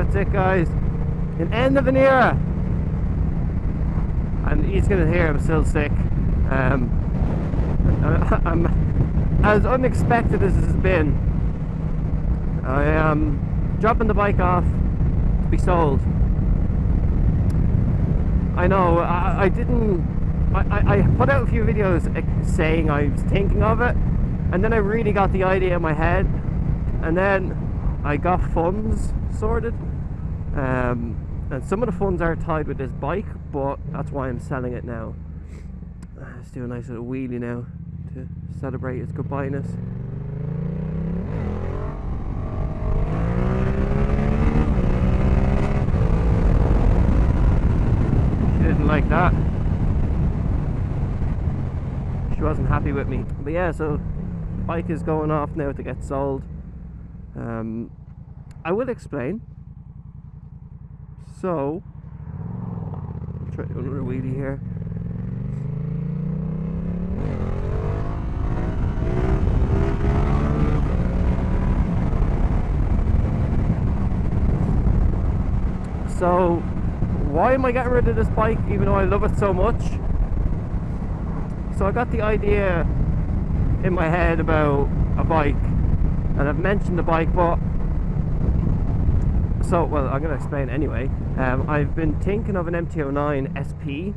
That's it, guys. An end of an era. And he's gonna hear I'm still sick. I'm as unexpected as this has been. I am dropping the bike off to be sold. I know I put out a few videos saying I was thinking of it, and then I really got the idea in my head, and then I got funds sorted, and some of the funds are tied with this bike, but that's why I'm selling it now. Let's do a nice little wheelie now to celebrate its goodbye-ness. She didn't like that. She wasn't happy with me. But yeah, so the bike is going off now to get sold. I will explain. So, try to do another wheelie here. So, why am I getting rid of this bike even though I love it so much? So I got the idea in my head about a bike, and I've mentioned the bike, but so, well, I'm going to explain anyway. I've been thinking of an MT-09 SP,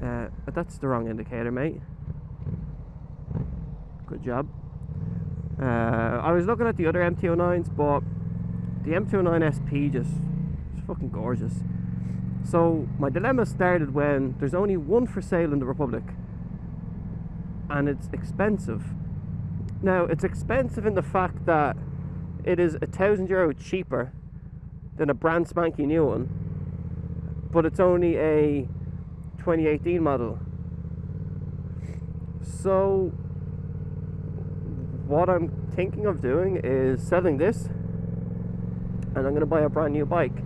but that's the wrong indicator, mate. Good job. I was looking at the other MT-09s, but the MT-09 SP just is fucking gorgeous. So my dilemma started when there's only one for sale in the Republic, and it's expensive. Now, it's expensive in the fact that it is €1,000 cheaper than a brand spanky new one, but it's only a 2018 model. So what I'm thinking of doing is selling this, and I'm going to buy a brand new bike.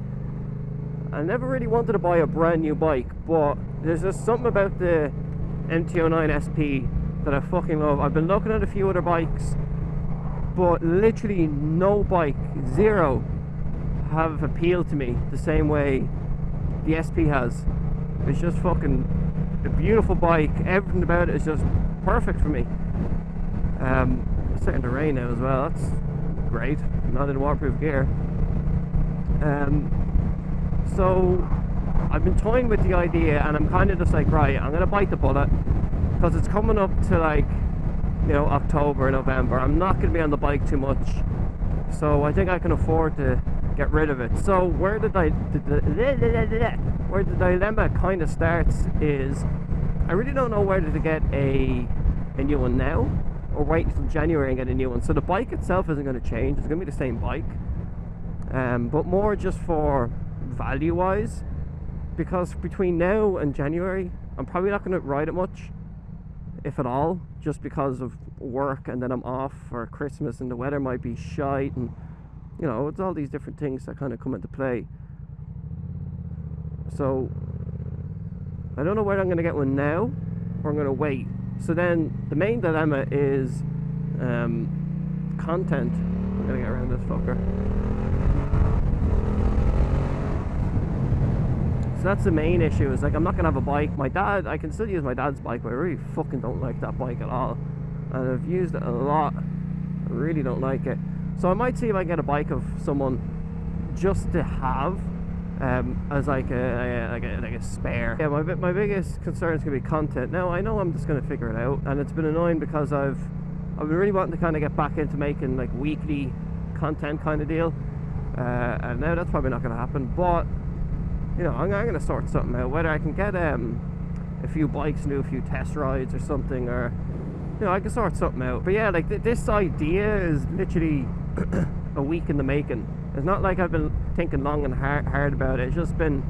I never really wanted to buy a brand new bike, but there's just something about the MT-09 SP that I fucking love. I've been looking at a few other bikes, but literally no bike, zero, have appealed to me the same way the SP has. It's just fucking a beautiful bike. Everything about it is just perfect for me. It's starting to rain now as well. That's great. I'm not in waterproof gear. So I've been toying with the idea, and I'm kind of just like, right, I'm gonna bite the bullet, because it's coming up to, like, you know, October, November. I'm not gonna be on the bike too much, so I think I can afford to get rid of it. So where the dilemma kind of starts is I really don't know whether to get a new one now or wait until January and get a new one. So the bike itself isn't going to change. It's going to be the same bike, but more just for value wise, because between now and January I'm probably not going to ride it much, if at all, just because of work, and then I'm off for Christmas and the weather might be shite, and you know, it's all these different things that kind of come into play. So I don't know whether I'm going to get one now or I'm going to wait. So then the main dilemma is content. I'm going to get around this fucker. So that's the main issue, is like, I'm not going to have a bike. My dad, I can still use my dad's bike, but I really fucking don't like that bike at all, and I've used it a lot. I really don't like it. So I might see if I can get a bike of someone just to have as like a spare. Yeah, my biggest concern is going to be content. Now I know I'm just going to figure it out, and it's been annoying because I've been really wanting to kind of get back into making like weekly content kind of deal, and now that's probably not going to happen. But you know, I'm going to sort something out, whether I can get a few bikes and do a few test rides or something, or you know, I can sort something out. But yeah, like this idea is literally a week in the making. It's not like I've been thinking long and hard about it. It's just been,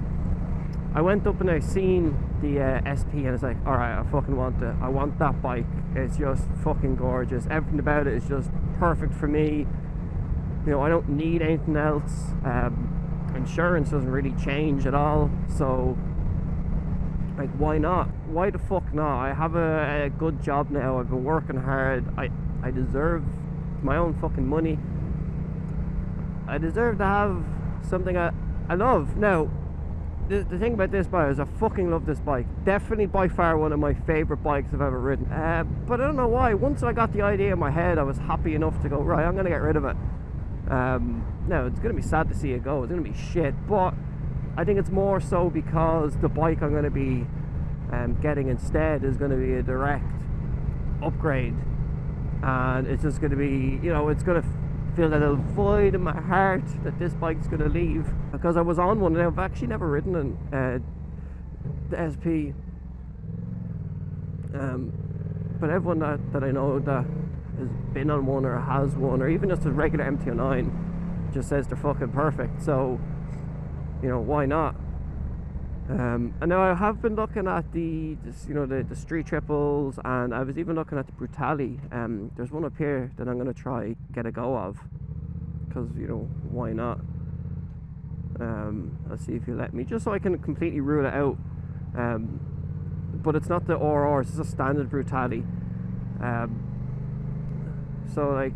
I went up and I seen the SP, and it's like, alright, I fucking want it. I want that bike. It's just fucking gorgeous. Everything about it is just perfect for me. You know, I don't need anything else. Insurance doesn't really change at all, so like, why not? Why the fuck not? I have a good job now. I've been working hard. I deserve my own fucking money. I deserve to have something I love. Now, the thing about this bike is I fucking love this bike. Definitely by far one of my favourite bikes I've ever ridden. But I don't know why. Once I got the idea in my head, I was happy enough to go, right, I'm going to get rid of it. Now, it's going to be sad to see it go. It's going to be shit. But I think it's more so because the bike I'm going to be getting instead is going to be a direct upgrade. And it's just going to be, you know, it's going to feel that little void in my heart that this bike's going to leave, because I was on one and I've actually never ridden the SP, but everyone that I know that has been on one or has one, or even just a regular MT09, just says they're fucking perfect. So, you know, why not? And now I have been looking at the street triples, and I was even looking at the Brutali. There's one up here that I'm going to try get a go of, because, you know, why not? Let's see if you let me, just so I can completely rule it out. But it's not the RR, it's a standard Brutali. So, like,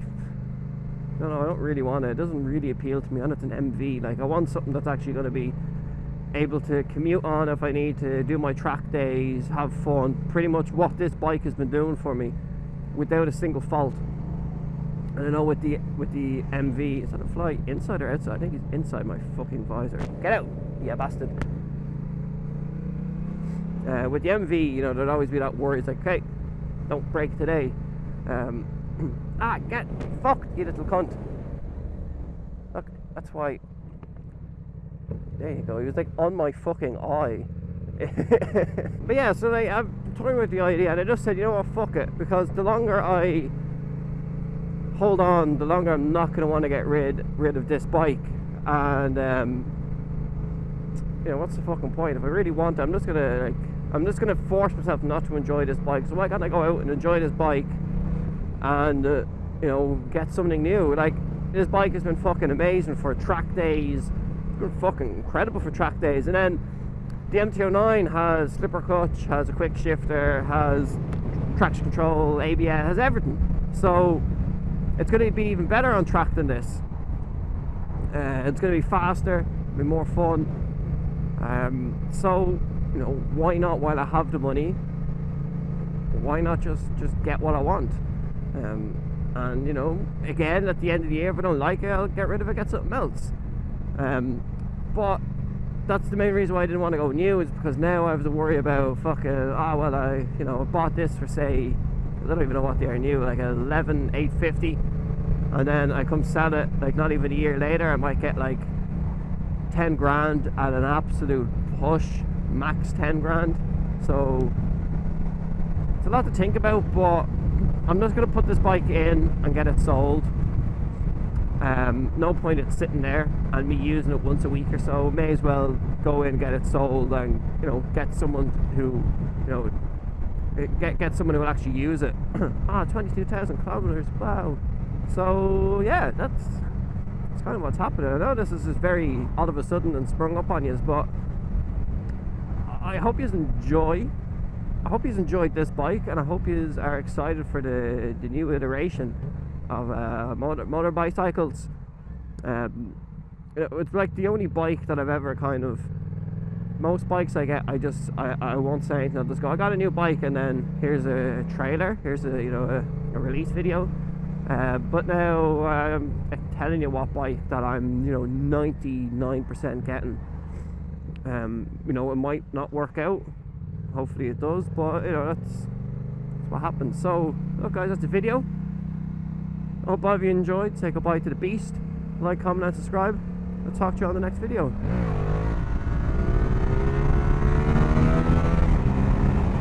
no, I don't really want it. It doesn't really appeal to me, and it's an MV. Like, I want something that's actually going to be able to commute on if I need to, do my track days, have fun, pretty much what this bike has been doing for me without a single fault. And I know with the MV, is that a fly inside or outside? I think he's inside my fucking visor. Get out, yeah, bastard. With the MV, you know, there'd always be that worry. It's like, okay, don't break today. Get fucked, you little cunt. Look, that's why. There you go, he was like on my fucking eye. But yeah, so like, I'm toying with the idea, and I just said, you know what, fuck it, because the longer I hold on, the longer I'm not going to want to get rid of this bike. And you know, what's the fucking point? If I really want it, I'm just gonna force myself not to enjoy this bike. So why can't I go out and enjoy this bike and you know, get something new? Like, this bike has been fucking amazing for track days. Fucking incredible for track days. And then the MT09 has slipper clutch, has a quick shifter, has traction control, ABS, has everything. So it's going to be even better on track than this. It's going to be faster, be more fun. So, you know, why not, while I have the money, why not just get what I want? And, you know, again, at the end of the year, if I don't like it, I'll get rid of it, get something else. But that's the main reason why I didn't want to go new, is because now I have to worry about fucking, I bought this for, say, I don't even know what they are new, like 11,850, and then I come sell it like not even a year later, I might get like 10 grand at an absolute push, max 10 grand. So it's a lot to think about, but I'm just going to put this bike in and get it sold. No point in sitting there and me using it once a week or so. May as well go in, get it sold, and, you know, get someone who, you know, get someone who will actually use it. 22,000 kilometers, wow. So yeah, that's kind of what's happening. I know this is just very all of a sudden and sprung up on you, but I hope you enjoy. I hope you enjoyed this bike, and I hope you are excited for the new iteration of motor bicycles. It's like the only bike that I've ever kind of, most bikes I get, I won't say anything, I'll just go, I got a new bike, and then here's a trailer, here's a release video. But now I'm telling you what bike that I'm, you know, 99% getting. You know, it might not work out, hopefully it does, but, you know, that's what happens. So look guys, that's the video. I hope all of you enjoyed. Say goodbye to the beast. Like, comment and subscribe. I'll talk to you on the next video.